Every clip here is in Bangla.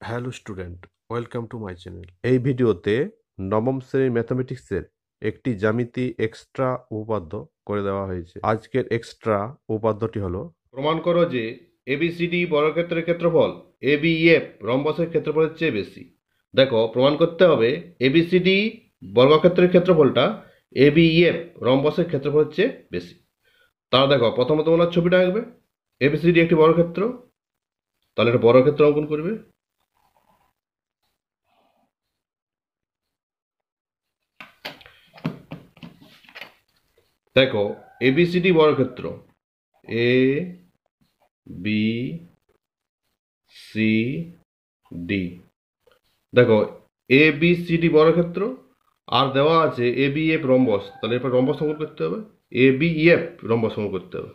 Hello student, welcome to my channel. এই ভিডিওতে নবম শ্রেণীর ম্যাথমেটিক্সের একটি জ্যামিতি এক্সট্রা উপপাদ্য করে দেওয়া হয়েছে। আজকের এক্সট্রা উপপাদ্যটি হলো, প্রমাণ করো যে এবিসিডি বর্গক্ষেত্রের ক্ষেত্রফল এবিএফ রম্বসের ক্ষেত্রফলের চেয়ে বেশি। দেখো, প্রমাণ করতে হবে এবিসিডি বর্গক্ষেত্রের ক্ষেত্রফলটা এবিএফ রম্বসের ক্ষেত্রফলের চেয়ে বেশি। তাহলে দেখো, প্রথমে তোমরা ছবিটা আঁকবে। এবিসিডি একটি বর্গক্ষেত্র, তাহলে একটা বর্গক্ষেত্র অঙ্কন করবে। দেখো, এবিসিডি বর্গক্ষেত্র এ বি সি ডি। দেখো, এ বি সি ডি বর্গক্ষেত্র আর দেওয়া আছে এ বি এফ রম্বস, তাহলে এরপর রম্বস অঙ্কন করতে হবে। এ বি এফ রম্বস অঙ্কন করতে হবে।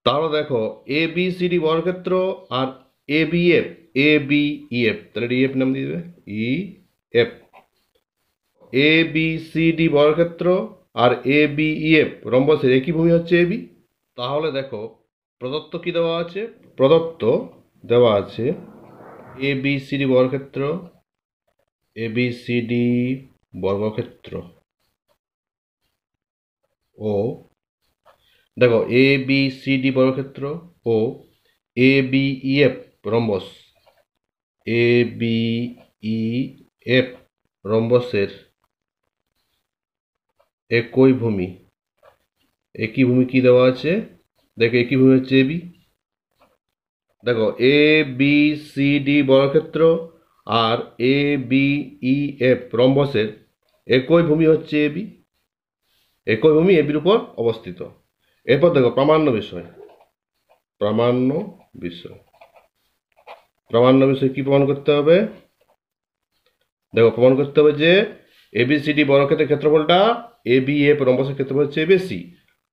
তাহলে দেখো, এ বি সি ডি বর্গক্ষেত্র আর A B F, A B E F, তাহলে ই এফ নাম দিয়ে দেবে, E F. A B C D বর্গক্ষেত্র আর এ বি ই এফ রম্বসের একই ভূমি হচ্ছে এ বি। তাহলে দেখো, প্রদত্ত কি দেওয়া আছে? প্রদত্ত দেওয়া আছে এ বি সি ডি বর্গক্ষেত্র, এ বি সি ডি বর্গক্ষেত্র ও, দেখো, এ বি সি ডি বর্গক্ষেত্র ও A B E F rhombus, A B E F রম্বসের একই ভূমি। একই ভূমি কি দেওয়া আছে? দেখো, একই ভূমি হচ্ছে এ বি। দেখো, এ বি সি ডি বর্গক্ষেত্র আর এ বি ই এফ রম্বসের একই ভূমি হচ্ছে এ বি। একই ভূমি এ বির উপর অবস্থিত। এরপর দেখো, প্রামাণ্য বিষয়। প্রামাণ্য বিষয়, প্রামাণ্য বিষয় কি প্রমাণ করতে হবে? দেখো, প্রমাণ করতে হবে যে এবিসিডি বর্গক্ষেত্রের ক্ষেত্রফলটা এ বি এফ রম্বসের ক্ষেত্রফলের চেয়ে বেশি,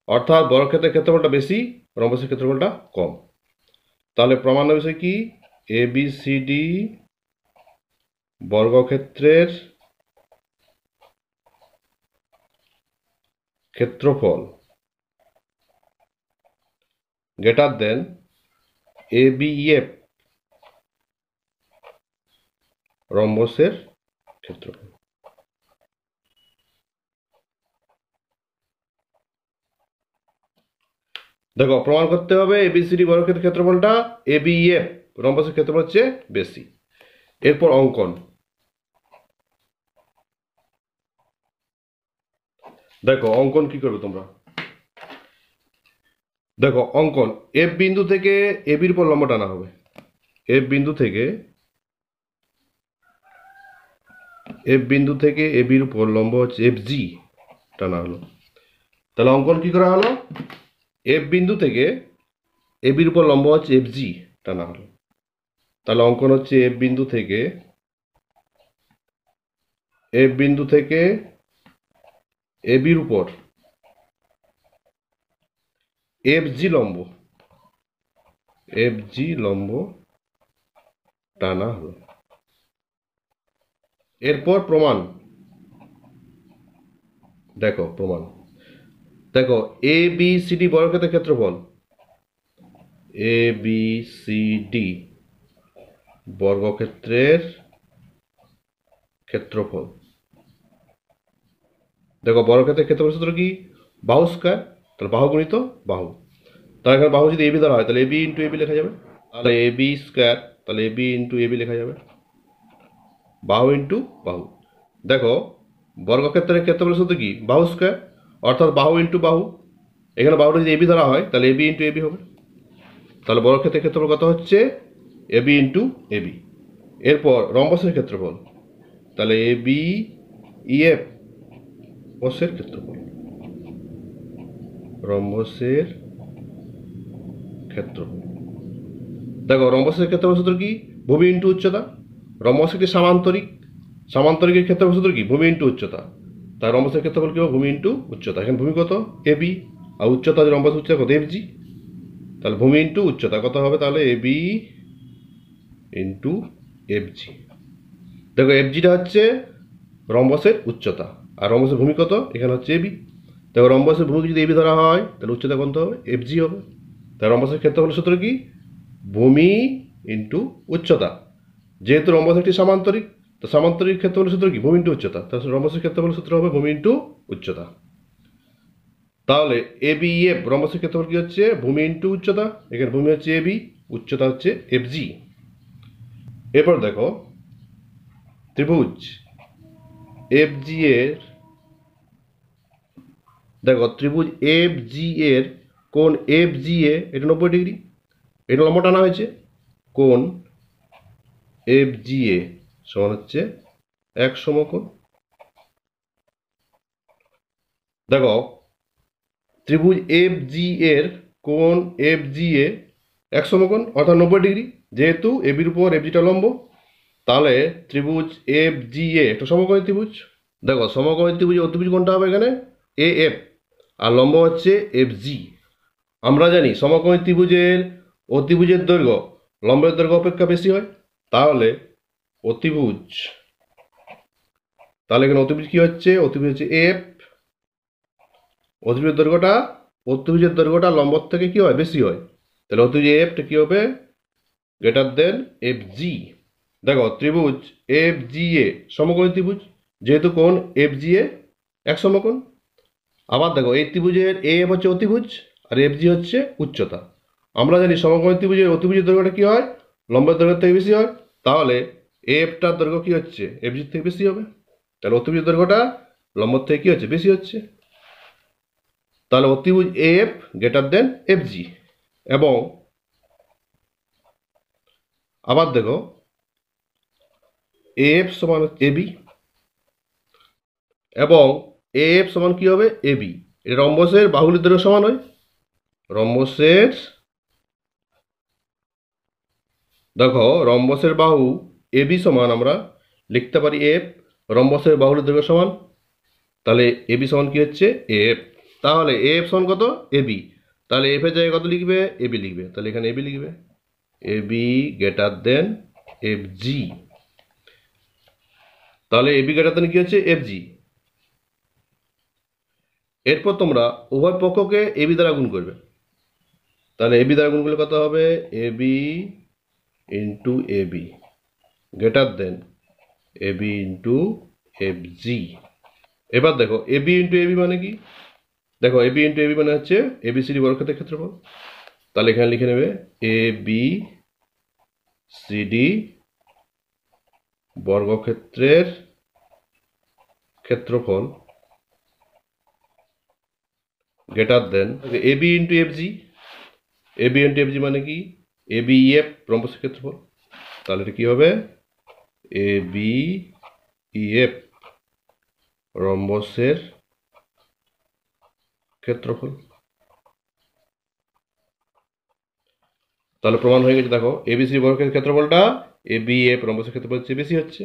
অর্থাৎ বর্গক্ষেত্রের ক্ষেত্রফলটা বেশি, রম্বসের ক্ষেত্রফলটা কম। তাহলে প্রামাণ্য বিষয় কি? এবিসিডি বর্গক্ষেত্রের ক্ষেত্রফল greater then A B F রম্বসের ক্ষেত্রফল। দেখো, প্রমাণ করতে হবে এবিসিডি বর্গক্ষেত্রের ক্ষেত্রফলটা এ বি এফ রম্বসের ক্ষেত্রফলের চেয়ে বেশি। এরপর অঙ্কন। দেখো, অঙ্কন কি করবে তোমরা? দেখো, অঙ্কন এফ বিন্দু থেকে এ বির উপর লম্ব টানা হবে। এফ বিন্দু থেকে এ বির উপর লম্ব হচ্ছে এফ জি টানা হলো। তাহলে অঙ্কন কি করা হলো? এফ বিন্দু থেকে এ বির উপর লম্ব হচ্ছে এফ জি টানা হলো। তাহলে অঙ্কন হচ্ছে এফ বিন্দু থেকে এ বির উপর এফ জি লম্ব টানা হলো। এরপর প্রমাণ। দেখো, প্রমাণ। দেখো, এ বি সি ডি বর্গক্ষেত্রের ক্ষেত্রফল, এ বি সি ডি বর্গক্ষেত্রের ক্ষেত্রফল। দেখো, বর্গক্ষেত্রের ক্ষেত্রফল সূত্র কি? বাহু স্কয়ার, তাহলে বাহু গুণিত বাহু। তাহলে এখানে বাহু যদি এবি ধরা হয়, তাহলে এবি ইন্টু এবি লেখা যাবে। তাহলে এ বি স্কয়ার, তাহলে এবি ইন্টু এবি লেখা যাবে। বাহু ইন্টু বাহু। দেখো, বর্গক্ষেত্রের ক্ষেত্রফল সূত্র কি? বাহু স্কয়ার, অর্থাৎ বাহু ইন্টু বাহু। এখানে বাহুটা যদি এবি ধরা হয়, তাহলে এবি ইন্টু এবি হবে। তাহলে বর্গক্ষেত্রের ক্ষেত্রফল কত হচ্ছে? AB into AB. এরপর রম্বসের ক্ষেত্রফল, তাহলে এ বি ই এফ রম্বসের ক্ষেত্রফল, রম্বসের ক্ষেত্রফল। দেখো, রম্বসের ক্ষেত্রফল সূত্র কি? ভূমি ইন্টু উচ্চতা। রম্বস একটি সামান্তরিক, সামান্তরিকের ক্ষেত্রফল সূত্র কি? ভূমি ইন্টু উচ্চতা। তাই রম্বসের ক্ষেত্রফল কি হবে? ভূমি ইন্টু উচ্চতা। এখানে ভূমি কত? এ বি, আর উচ্চতা রম্বস উচ্চতা কত? F G. তাহলে ভূমি ইন্টু উচ্চতা কত হবে? তাহলে এ বি ইন্টু এফ জি। দেখো এফ জিটা হচ্ছে রম্বসের উচ্চতা, আর রম্বসের ভূমি কত, এখানে হচ্ছে এবি। দেখো রম্বসের ভূমি যদি এবি ধরা হয় তাহলে উচ্চতা কত হবে, এফ জি হবে। তাহলে রম্বসের ক্ষেত্রফলের সূত্র কি, ভূমি ইন্টু উচ্চতা। যেহেতু রম্বস একটি সামান্তরিক, তো সামান্তরিক ক্ষেত্রফলের সূত্র কি, ভূমি ইন্টু উচ্চতা। তাহলে রম্বসের ক্ষেত্রফলের সূত্র হবে ভূমি ইন্টু উচ্চতা। তাহলে এ বি এফ রম্বসের ক্ষেত্রফল কি হচ্ছে, ভূমি ইন্টু উচ্চতা। এখানে ভূমি হচ্ছে এ বি, উচ্চতা হচ্ছে এফ জি। এরপর দেখো ত্রিভুজ এফ জি এর, দেখো ত্রিভুজ এফ জি এর কোণ এফ জি এ এটা 90 ডিগ্রি, এটা লম্ব টানা হয়েছে। কোণ এফ জি এ সমান হচ্ছে এক সমকোণ। দেখো ত্রিভুজ এফ জি এর কোণ এফ জি এ এক সমকোণ অর্থাৎ 90 ডিগ্রি, যেহেতু এবির উপর এফ জিটা লম্ব, তাহলে ত্রিভুজ এফ জি এ একটা সমকোণী ত্রিভুজ। দেখো সমকোণী ত্রিভুজের অতিভুজ কোণটা হবে এখানে এ এফ, আর লম্ব হচ্ছে এফ জি। আমরা জানি সমকোণী ত্রিভুজের অতিভুজের দৈর্ঘ্য লম্বের দৈর্ঘ্য অপেক্ষা বেশি হয়। তাহলে অতিভুজ, তাহলে এখানে অতিভুজ কি হচ্ছে, অতিভুজ হচ্ছে এফ, অতিভুজের দৈর্ঘ্যটা লম্বর থেকে কি হয়, বেশি হয়। তাহলে অতিভুজ এফটা কি হবে, গ্রেটার দেন এফ জি। দেখো ত্রিভুজ এফ জি এ সমকোণী ত্রিভুজ, যেহেতু কোণ এফ জি এ এক সমকোণ। আবার দেখো এই ত্রিভুজের এ এফ হচ্ছে অতিভুজ, আর এফ জি হচ্ছে উচ্চতা। আমরা জানি সমকোণী ত্রিভুজের অতিভুজের দৈর্ঘ্যটা কি হয়, লম্বের দৈর্ঘ্যের থেকে বেশি হয়। তাহলে এফটার দৈর্ঘ্য কি হচ্ছে, এফ জির থেকে বেশি হবে। তাহলে অতিভুজের দৈর্ঘ্যটা লম্বর থেকে কি হচ্ছে, বেশি হচ্ছে। তাহলে অতিভুজ এফ গ্রেটার দেন এফ জি। এবং আবার দেখো এফ সমান এবি, এবং এফ সমান কি হবে, এবি। এটা রম্বসের বাহুগুলির দৈর্ঘ্য সমান হয়। রম্বসের, দেখো রম্বসের বাহু এবি সমান আমরা লিখতে পারি এফ, রম্বসের বাহুর দৈর্ঘ্য সমান। তাহলে এবি সমান কি হচ্ছে এফ। তাহলে এফ সমান কত, এবি। তাহলে এফ এর জায়গায় কত লিখবে, এবি লিখবে। তাহলে এখানে এবি লিখবে, AB greater than F G. তাহলে এবি গ্রেটার দেন কি হচ্ছে, এফ জি। এরপর তোমরা উভয় পক্ষকে এবি দ্বারা গুণ করবে। তাহলে এবি দ্বারা গুণ করলে কত হবে, AB into AB greater than AB into F G. এবার দেখো এবি ইন্টু এবি মানে কি, দেখো এবি ইন্টু এবি মানে হচ্ছে এবিসিডি বর্গক্ষেত্রের ক্ষেত্রফল। তাহলে এখানে লিখে নেবে এ বি সি ডি বর্গক্ষেত্রের ক্ষেত্রফল greater than AB into F G. AB into F G মানে কি, এবি এফ রম্বসের ক্ষেত্রফল। তাহলে এটা কি হবে, এ বি এফ রম্বসের ক্ষেত্রফল। তাহলে প্রমাণ হয়ে গেছে। দেখো এবিসি বর্গক্ষেত্রের ক্ষেত্রফলটা এ বি এফ রম্বসের ক্ষেত্রফলের চেয়ে বেশি হচ্ছে।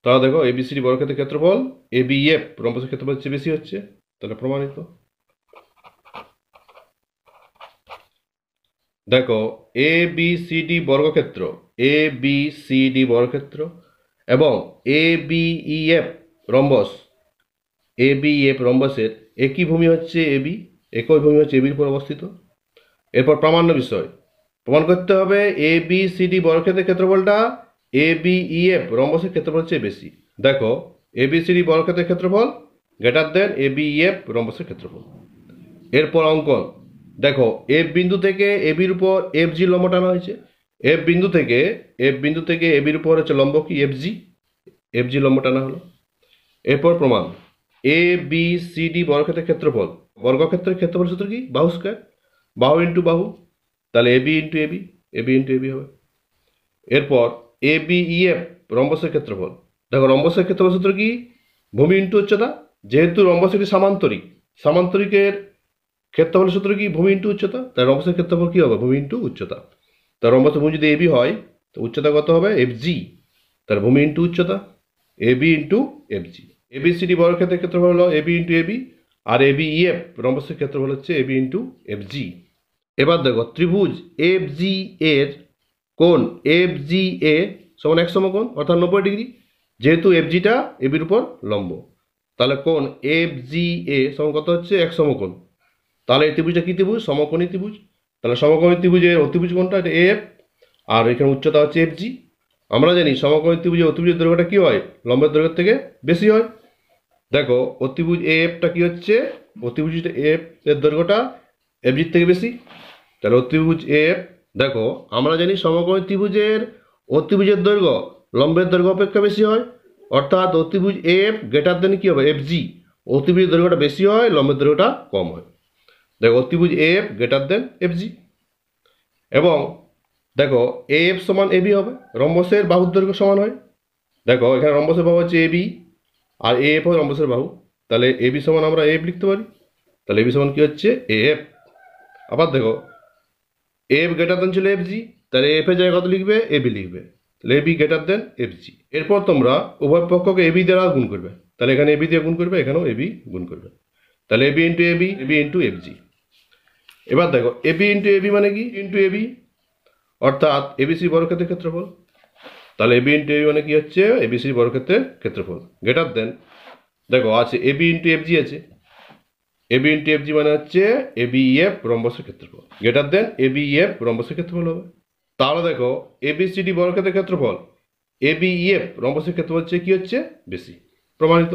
তাহলে দেখো এবিসিডি বর্গক্ষেত্রের ক্ষেত্রফল এ বি এফ রম্বসের ক্ষেত্রফলের চেয়ে বেশি হচ্ছে। তাহলে প্রমাণিত। দেখো এ বি সি ডি বর্গক্ষেত্র, এ বি সি ডি বর্গক্ষেত্র এবং A B E F rhombus, A B F রম্বসের একই ভূমি হচ্ছে এবি, একই ভূমি হচ্ছে এবির উপর অবস্থিত। এরপর প্রামাণ্য বিষয়, প্রমাণ করতে হবে এ বি সি ডি বর্গক্ষেত্রের ক্ষেত্রফলটা এ বি ই এফ রম্বসের ক্ষেত্রফলের চেয়ে বেশি। দেখো এ বি সি ডি বর্গক্ষেত্রের ক্ষেত্রফল greater then A B E F রম্বসের ক্ষেত্রফল। এরপর অঙ্কন, দেখো এফ বিন্দু থেকে এবির উপর এফ জি লম্ব টানা হয়েছে। এফ বিন্দু থেকে এবির উপর হচ্ছে লম্ব কি, এফ জি লম্ব টানা হলো। এরপর প্রমাণ, এ বি সি ডি বর্গক্ষেত্রের ক্ষেত্রফল, বর্গক্ষেত্রের ক্ষেত্রফল সূত্র কি, বাহু স্কয়ার, বাহু ইন্টু বাহু। তাহলে AB into AB, AB into AB হবে। এরপর এ বি ই এফ রম্বসের ক্ষেত্রফল, দেখো রম্বসের ক্ষেত্রফল সূত্র কি, ভূমি ইন্টু উচ্চতা। যেহেতু রম্বস একটি সামান্তরিক, সামান্তরিকের ক্ষেত্রফল সূত্র কি, ভূমি ইন্টু উচ্চতা। তাই রম্বসের ক্ষেত্রফল কি হবে, ভূমি ইন্টু উচ্চতা। তার রম্বসের ভূমি যদি এবি হয় তো উচ্চতা কত হবে, এফ জি। তার ভূমি ইন্টু উচ্চতা, AB into F G. ABCD বর্গক্ষেত্রের ক্ষেত্রফল হলো এবি ইন্টু এবি, আর এবি ই এফ রম্বসের ক্ষেত্রফল হচ্ছে এবি ইন্টু এফ জি। এবার দেখো ত্রিভুজ এফ জি এর কোণ এফ জি এ সমান এক সমকোণ অর্থাৎ 90 ডিগ্রি, যেহেতু এফ জিটা এবির উপর লম্ব, তাহলে কোণ এফ জি এ সমান কত হচ্ছে এক সমকোণ। তাহলে এই ত্রিভুজটা কি ত্রিভুজ? সমকোণী ত্রিভুজ। তাহলে সমকোণী ত্রিভুজের অতিভুজ কোণটা এটা এফ, আর এখানে উচ্চতা হচ্ছে এফ জি। আমরা জানি সমকোণী ত্রিভুজের অতিভুজের দৈর্ঘ্যটা কি হয়? লম্বের দৈর্ঘ্যের থেকে বেশি হয়। দেখো অতিভুজ এফটা কি হচ্ছে? অতিভুজ এফ এর দৈর্ঘ্যটা এফ জির থেকে বেশি। তাহলে অতিভুজ এফ, দেখো আমরা জানি সমকোণী ত্রিভুজের অতিভুজের দৈর্ঘ্য লম্বের দৈর্ঘ্য অপেক্ষা বেশি হয়, অর্থাৎ অতিভুজ এফ গ্রেটার দেন কি হবে? F G. অতিভুজের দৈর্ঘ্যটা বেশি হয়, লম্বের দৈর্ঘ্যটা কম হয়। দেখো অতিভুজ এফ গ্রেটার দেন এফ জি। এবং দেখো এ এফ সমান এবি হবে, রম্বসের বাহুর দৈর্ঘ্য সমান হয়। দেখো এখানে রম্বসের বাহু হচ্ছে এবি, আর এ এফ হয় রম্বসের বাহু। তাহলে এবি সমান আমরা এফ লিখতে পারি। তাহলে এবি সমান কি হচ্ছে? A F. আবার দেখো এফ গ্রেটার দেন ছিল এফ জি, তাহলে এফ এর জায়গায় কত লিখবে? এবি লিখবে। তাহলে AB greater than F G. এরপর তোমরা উভয় পক্ষকে এবি দ্বারা গুণ করবে। তাহলে এখানে এবি দিয়ে গুণ করবে, এখানেও এবি গুণ করবে। তাহলে AB into AB, AB into F G. এবার দেখো এবি ইন্টু এবি মানে কি? ইন্টু এবি, অর্থাৎ এবিসি বর্গক্ষেত্রের ক্ষেত্রফল। তাহলে এবি ইন্টু এবি মানে কি হচ্ছে? এবিসি বর্গক্ষেত্রের ক্ষেত্রফল। গ্রেটার দেন, দেখো আছে এবি ইন্টু এফ জি আছে, এবি ইন্টু এফ জি মানে হচ্ছে এবি এফ রম্বসের ক্ষেত্রফল। গ্রেটার দেন এবি এফ রম্বসের ক্ষেত্রফল হবে। তাহলে দেখো এবিসিডি বর্গক্ষেত্রের ক্ষেত্রফল এবি এফ রম্বসের ক্ষেত্রফল হচ্ছে কি হচ্ছে? বেশি। প্রমাণিত।